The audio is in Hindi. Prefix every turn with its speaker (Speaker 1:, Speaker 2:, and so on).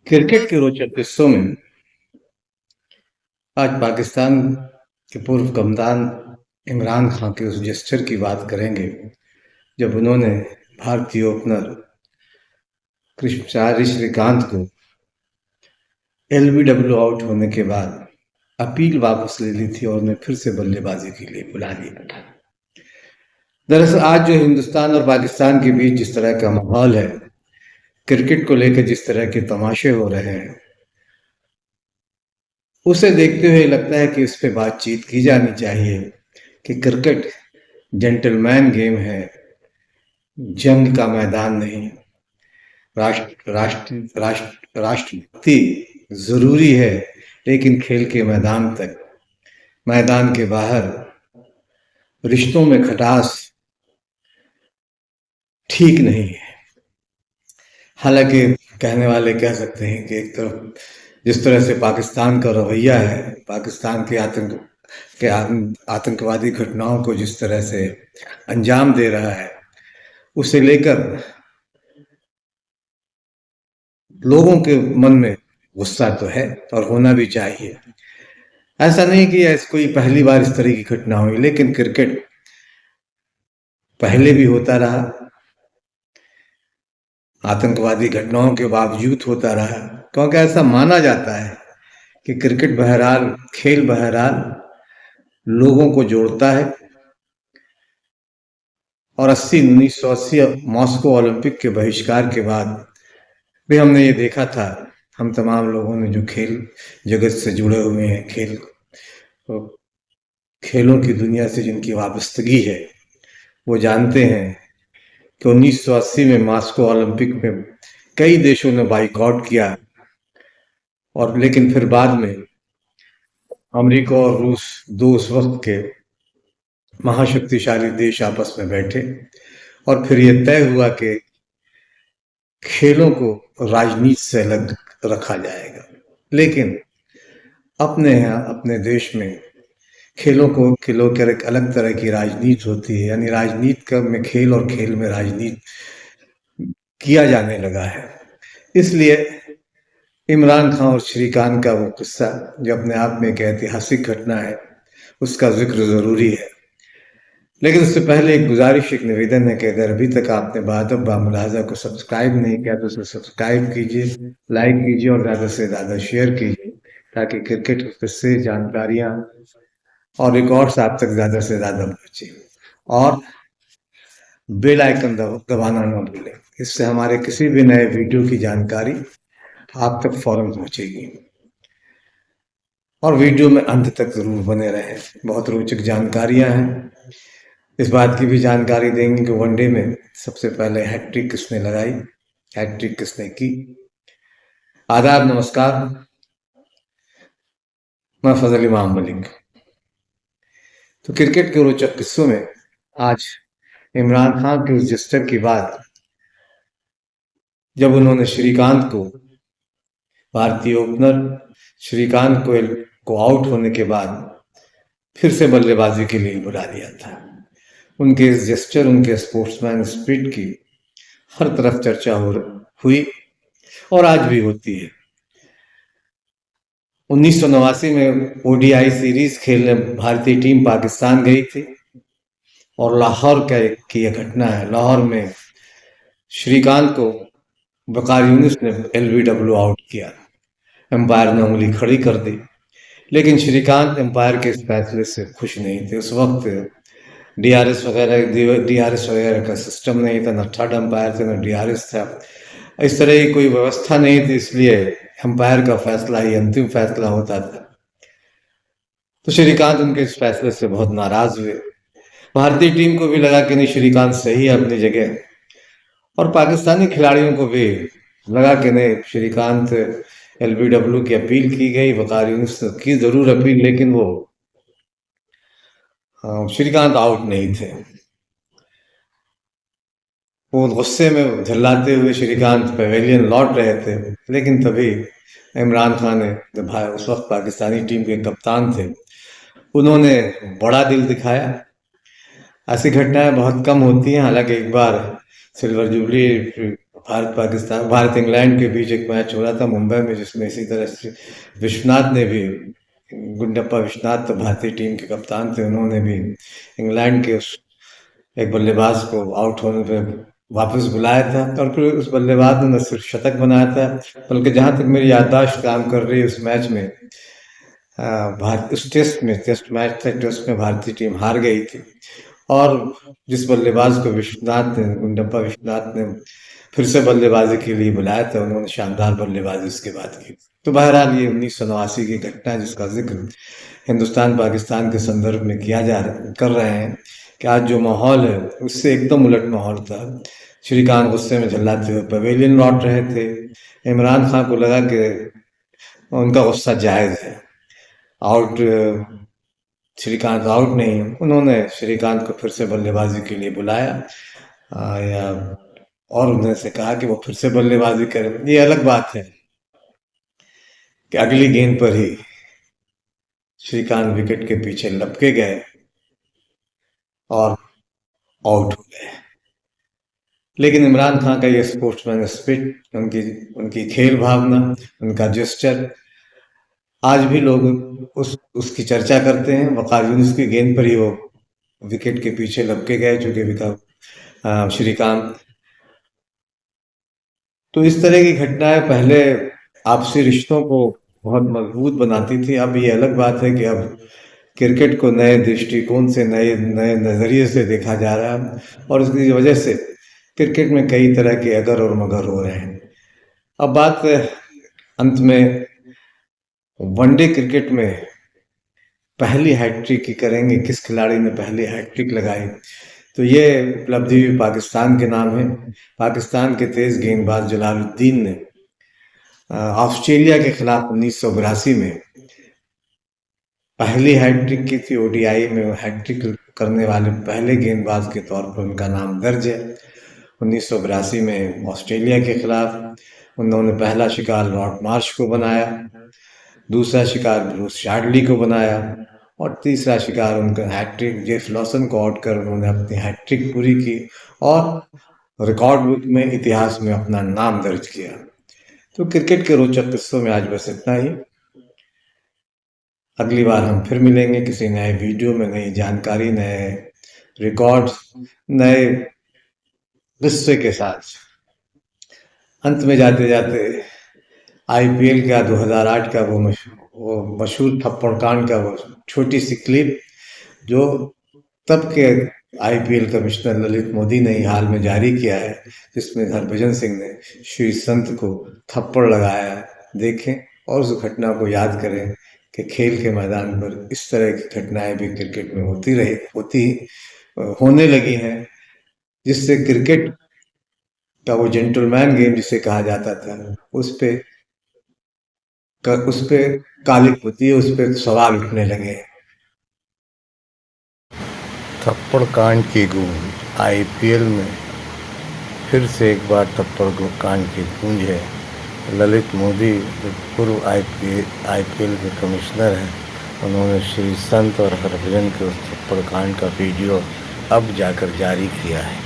Speaker 1: क्रिकेट के रोचक किस्सों में आज पाकिस्तान के पूर्व कप्तान इमरान खान के उस जेस्चर की बात करेंगे जब उन्होंने भारतीय ओपनर कृष्णचारी श्रीकांत को एलबीडब्ल्यू आउट होने के बाद अपील वापस ले ली थी और उन्हें फिर से बल्लेबाजी के लिए बुला लिया था। दरअसल आज जो हिंदुस्तान और पाकिस्तान के बीच जिस तरह का माहौल है, क्रिकेट को लेकर जिस तरह के तमाशे हो रहे हैं, उसे देखते हुए लगता है कि इस पे बातचीत की जानी चाहिए कि क्रिकेट जेंटलमैन गेम है, जंग का मैदान नहीं। राष्ट्रभक्ति जरूरी है, लेकिन खेल के मैदान तक, मैदान के बाहर रिश्तों में खटास ठीक नहीं है। हालांकि कहने वाले कह सकते हैं कि एक तरफ जिस तरह से पाकिस्तान का रवैया है, पाकिस्तान के आतंकवादी घटनाओं को जिस तरह से अंजाम दे रहा है, उसे लेकर लोगों के मन में गुस्सा तो है और होना भी चाहिए। ऐसा नहीं कि ऐसी कोई पहली बार इस तरह की घटना हुई, लेकिन क्रिकेट पहले भी होता रहा, आतंकवादी घटनाओं के बावजूद होता रहा, क्योंकि ऐसा माना जाता है कि क्रिकेट बहरहाल खेल बहरहाल लोगों को जोड़ता है। और 1980 मॉस्को ओलंपिक के बहिष्कार के बाद भी हमने ये देखा था, हम तमाम लोगों ने जो खेल जगत से जुड़े हुए हैं, खेलों की दुनिया से जिनकी वाबस्तगी है, वो जानते हैं कि 1980 में मॉस्को ओलंपिक में कई देशों ने बाइकआउट किया, और लेकिन फिर बाद में अमेरिका और रूस, दो उस वक्त के महाशक्तिशाली देश, आपस में बैठे और फिर ये तय हुआ कि खेलों को राजनीति से अलग रखा जाएगा। लेकिन अपने यहाँ अपने देश में खेलों की एक अलग तरह की राजनीति होती है, यानी राजनीति में खेल और खेल में राजनीति किया जाने लगा है। इसलिए इमरान खान और श्रीकांत का वो किस्सा जो अपने आप में एक ऐतिहासिक घटना है, उसका जिक्र जरूरी है। लेकिन उससे पहले एक गुजारिश, एक निवेदन है कि अगर अभी तक आपने बादब बामुलाजा को सब्सक्राइब नहीं किया तो उसे सब्सक्राइब कीजिए, लाइक कीजिए और ज़्यादा से ज़्यादा शेयर कीजिए, ताकि क्रिकेट के किस्से, जानकारियाँ और रिकॉर्ड्स आप तक ज़्यादा से ज़्यादा पहुँचे। और बेल आइकन दबाना ना भूलें, इससे हमारे किसी भी नए वीडियो की जानकारी आप तक फौरन पहुँचेगी। और वीडियो में अंत तक जरूर बने रहें, बहुत रोचक जानकारियां हैं। इस बात की भी जानकारी देंगे कि वनडे में सबसे पहले हैट्रिक किसने लगाई, हैट्रिक किसने की। आदाब, नमस्कार, मैं फजल इमाम मलिक। तो क्रिकेट के रोचक किस्सों में आज इमरान खान के उस जेस्चर की बात, जब उन्होंने श्रीकांत को, भारतीय ओपनर श्रीकांत को आउट होने के बाद फिर से बल्लेबाजी के लिए बुला लिया था। उनके इस जेस्चर, उनके स्पोर्ट्समैन स्पिरिट की हर तरफ चर्चा हुई और आज भी होती है। 1989 में ओडीआई सीरीज खेलने भारतीय टीम पाकिस्तान गई थी और लाहौर की यह घटना है। लाहौर में श्रीकांत को वकार यूनिस ने एलबीडब्ल्यू आउट किया, एम्पायर ने उंगली खड़ी कर दी, लेकिन श्रीकांत एम्पायर के इस फैसले से खुश नहीं थे। उस वक्त डीआरएस वगैरह का सिस्टम नहीं था, न थर्ड एम्पायर थे, न डीआरएस था, इस तरह की कोई व्यवस्था नहीं थी, इसलिए एम्पायर का फैसला ही अंतिम फैसला होता था। तो श्रीकांत उनके इस फैसले से बहुत नाराज हुए। भारतीय टीम को भी लगा कि नहीं, श्रीकांत सही है अपनी जगह, और पाकिस्तानी खिलाड़ियों को भी लगा कि नहीं, श्रीकांत एलबीडब्ल्यू की अपील की गई, वकार यूनिस की जरूर अपील, लेकिन वो श्रीकांत आउट नहीं थे। वो गुस्से में झल्लाते हुए श्रीकांत पवेलियन लौट रहे थे, लेकिन तभी इमरान खान ने, जो भाई उस वक्त पाकिस्तानी टीम के कप्तान थे, उन्होंने बड़ा दिल दिखाया। ऐसी घटनाएं बहुत कम होती हैं, हालांकि एक बार सिल्वर जुबली भारत इंग्लैंड के बीच एक मैच हो रहा था मुंबई में, जिसमें इसी तरह से विश्वनाथ ने भी, गुंडप्पा विश्वनाथ तो भारतीय टीम के कप्तान थे, उन्होंने भी इंग्लैंड के उस एक बल्लेबाज को आउट होने पे वापस बुलाया था, और फिर उस बल्लेबाज ने न सिर्फ शतक बनाया था, बल्कि जहां तक मेरी याददाश्त काम कर रही है, उस मैच में भारत उस टेस्ट मैच था, टेस्ट में भारतीय टीम हार गई थी, और जिस बल्लेबाज को गुंडप्पा विश्वनाथ ने फिर से बल्लेबाजी के लिए बुलाया था, उन्होंने शानदार बल्लेबाजी उसके बाद की। तो बहरहाल ये 1989 की घटना है, जिसका जिक्र हिंदुस्तान पाकिस्तान के संदर्भ में कर रहे हैं, कि आज जो माहौल है उससे एकदम उलट माहौल था। श्रीकांत गुस्से में झल्लाते हुए पवेलियन लौट रहे थे। इमरान खान को लगा कि उनका गुस्सा जायज़ है, आउट श्रीकांत आउट नहीं है, उन्होंने श्रीकांत को फिर से बल्लेबाजी के लिए बुलाया और उनसे कहा कि वो फिर से बल्लेबाजी करें। ये अलग बात है कि अगली गेंद पर ही श्रीकांत विकेट के पीछे लपके गए और आउट हो गए। लेकिन इमरान खान का ये स्पोर्ट्समैन स्पिरिट, उनकी खेल भावना, उनका जेस्चर, आज भी लोग उसकी चर्चा करते हैं। वकार यूनुस की गेंद पर ही वो विकेट के पीछे लपके गए, चूंकि श्रीकांत। तो इस तरह की घटनाएं पहले आपसी रिश्तों को बहुत मजबूत बनाती थी। अब ये अलग बात है कि अब क्रिकेट को नए दृष्टिकोण से, नए नज़रिए से देखा जा रहा है, और इसकी वजह से क्रिकेट में कई तरह के अगर और मगर हो रहे हैं। अब बात अंत में वनडे क्रिकेट में पहली हैट्रिक की करेंगे, किस खिलाड़ी ने पहली हैट्रिक लगाई। तो ये उपलब्धि भी पाकिस्तान के नाम है। पाकिस्तान के तेज गेंदबाज जलालुद्दीन ने ऑस्ट्रेलिया के खिलाफ 1982 में पहली हैट्रिक की थी। ओडीआई में हैट्रिक करने वाले पहले गेंदबाज के तौर पर उनका नाम दर्ज है। 1982 में ऑस्ट्रेलिया के खिलाफ उन्होंने पहला शिकार लॉर्ड मार्श को बनाया, दूसरा शिकार ब्रूस शार्डली को बनाया, और तीसरा शिकार उनका हैट्रिक जेफ लॉसन को आउट कर उन्होंने अपनी हैट्रिक पूरी की और रिकॉर्ड बुक में, इतिहास में अपना नाम दर्ज किया। तो क्रिकेट के रोचक किस्सों में आज बस इतना ही। अगली बार हम फिर मिलेंगे किसी नए वीडियो में, नई जानकारी, नए रिकॉर्ड्स, नए किस्से के साथ। अंत में जाते जाते आईपीएल का 2008 का वो मशहूर थप्पड़ कांड का वो छोटी सी क्लिप, जो तब के आईपीएल कमिश्नर ललित मोदी ने हाल में जारी किया है, जिसमें हरभजन सिंह ने श्री संत को थप्पड़ लगाया। देखें और उस घटना को याद करें कि खेल के मैदान पर इस तरह की घटनाएं भी क्रिकेट में होने लगी हैं, जिससे क्रिकेट का वो जेंटलमैन गेम जिसे कहा जाता था, उस पे कालिक होती है, उस पे सवाल उठने लगे।
Speaker 2: थप्पड़ कांड की गूंज आईपीएल में फिर से एक बार थप्पड़ कांड की गूंज है। ललित मोदी पूर्व आईपीएल के कमिश्नर हैं, उन्होंने श्री संत और हरभजन के उस थप्पड़ कांड का वीडियो अब जाकर जारी किया है।